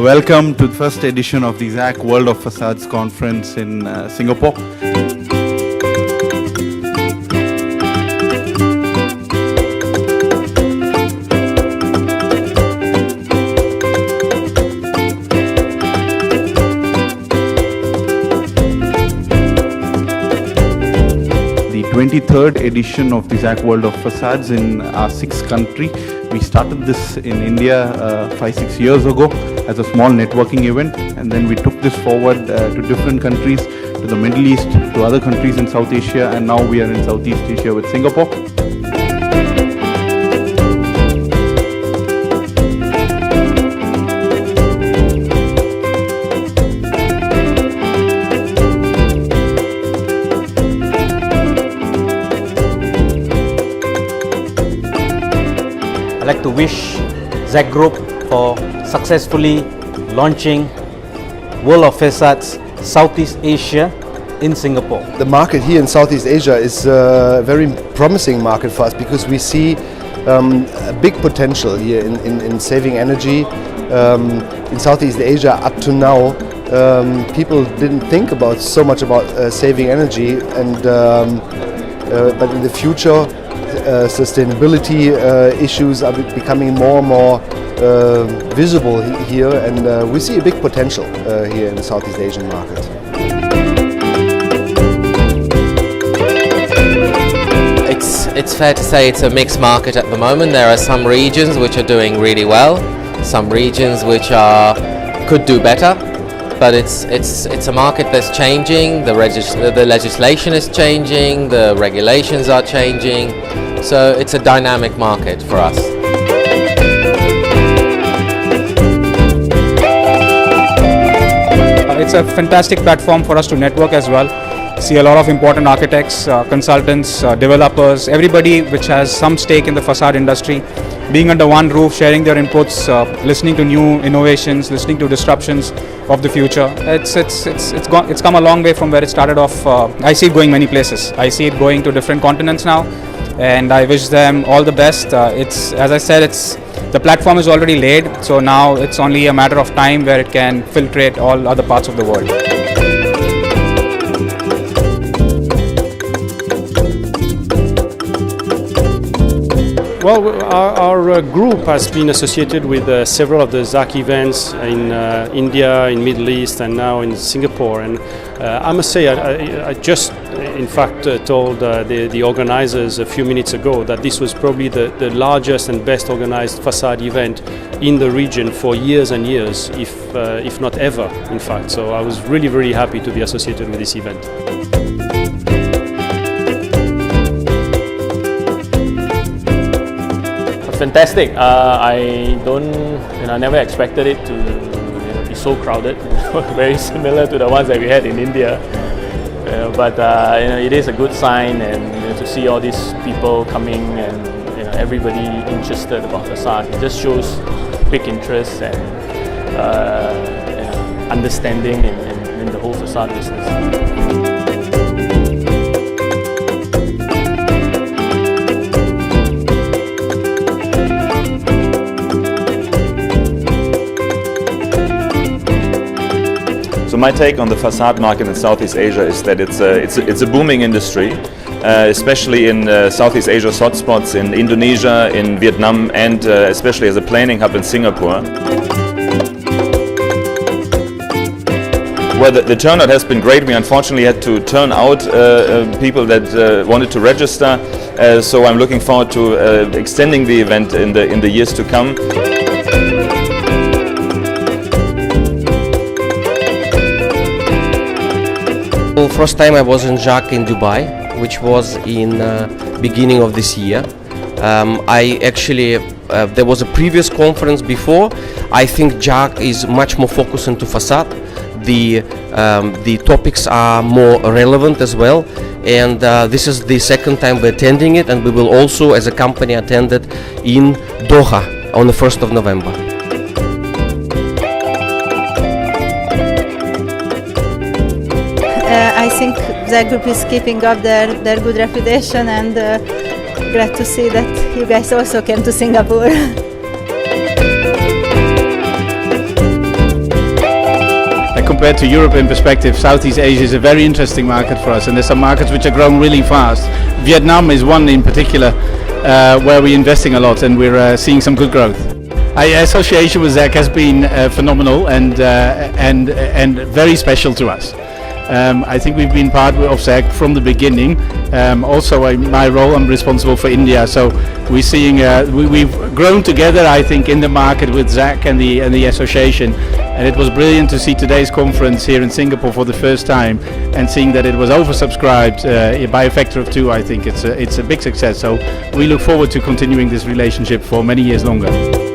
Welcome to the first edition of the ZAC World of Façades conference in Singapore. The 23rd edition of the ZAC World of Façades in our sixth country. We started this in India 5-6 years ago as a small networking event, and then we took this forward to different countries, to the Middle East, to other countries in South Asia, and now we are in Southeast Asia with Singapore. I'd like to wish ZAC Group for successfully launching World of Façades Southeast Asia in Singapore. The market here in Southeast Asia is a very promising market for us because we see a big potential here in saving energy. In Southeast Asia up to now, people didn't think about so much about saving energy, and but in the future sustainability issues are becoming more and more visible here, and we see a big potential here in the Southeast Asian market. It's fair to say it's a mixed market at the moment. There are some regions which are doing really well, some regions which could do better, but it's a market that's changing. The legislation is changing, the regulations are changing, so it's a dynamic market for us. It's a fantastic platform for us to network as well. See a lot of important architects, consultants, developers, everybody which has some stake in the facade industry, being under one roof, sharing their inputs, listening to new innovations, listening to disruptions of the future. It's come a long way from where it started off. I see it going many places. I see it going to different continents now, and I wish them all the best. As I said, the platform is already laid, so now it's only a matter of time where it can filtrate all other parts of the world. Well, our group has been associated with several of the ZAC events in India, in Middle East, and now in Singapore. And I must say, I just, in fact, told the organizers a few minutes ago that this was probably the largest and best organized facade event in the region for years and years, if not ever, in fact. So I was really, really happy to be associated with this event. Fantastic. I never expected it to be so crowded. Very similar to the ones that we had in India. But it is a good sign, and to see all these people coming and everybody interested about facade, it just shows big interest and understanding in the whole facade business. So my take on the facade market in Southeast Asia is that it's a booming industry, especially in Southeast Asia's hotspots in Indonesia, in Vietnam, and especially as a planning hub in Singapore. Well, the turnout has been great. We unfortunately had to turn out people that wanted to register, so I'm looking forward to extending the event in the years to come. First time I was in ZAC in Dubai, which was in beginning of this year. There was a previous conference before. I think ZAC is much more focused into facade. The topics are more relevant as well, and this is the second time we're attending it, and we will also as a company attend it in Doha on the 1st of November. I think ZAC Group is keeping up their good reputation, and glad to see that you guys also came to Singapore. compared to Europe in perspective, Southeast Asia is a very interesting market for us, and there's some markets which are growing really fast. Vietnam is one in particular where we're investing a lot, and we're seeing some good growth. Association with ZAC has been phenomenal and very special to us. I think we've been part of ZAC from the beginning. Also, my role, I'm responsible for India, so we're seeing we've grown together, I think, in the market with ZAC and the association. And it was brilliant to see today's conference here in Singapore for the first time, and seeing that it was oversubscribed by a factor of 2. I think it's a big success. So we look forward to continuing this relationship for many years longer.